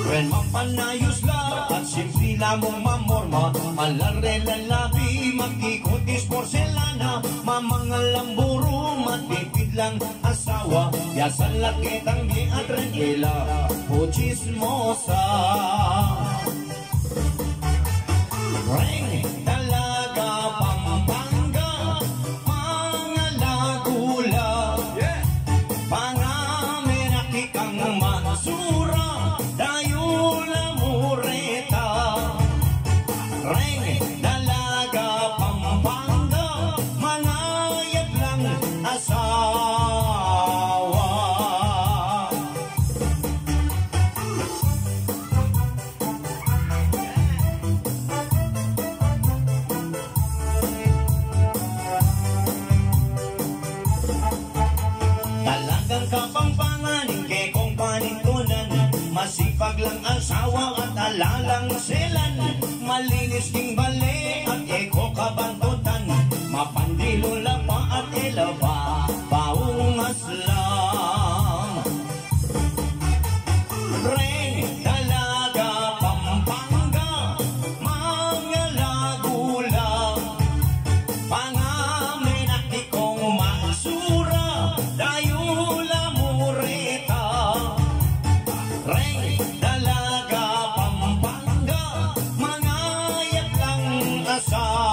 Ren mapanayos la at simple lamong mamorma, malare lalabi, magkikutis porselana, mamangal ang buro, matipid lang asawa, yasan lakitang di at renila, o chismosa. Reng talaga Pampanga, mga lagula, mga meraki kang mansura, dayo la mureta. Reng talaga Pampanga, mga yaglang asawa. Talagang Kapampangan, hindi kong panintunan, masipag lang asawa at alalang selan, malinis king bale at eko kabantutan, mapandilo lapa at elaba, paungas lang. Reng talaga Pampanga, mga lagula, pangamenaki kong mansura, dayo la mureta. Reng talaga Pampanga, mga yaklang asawa.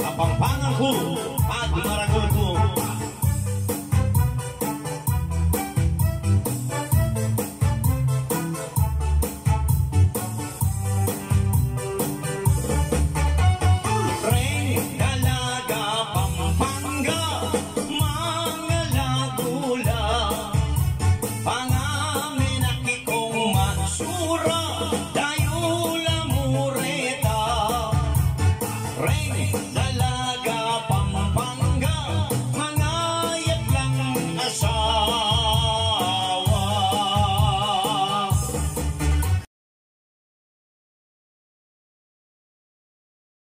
Kapampangan ko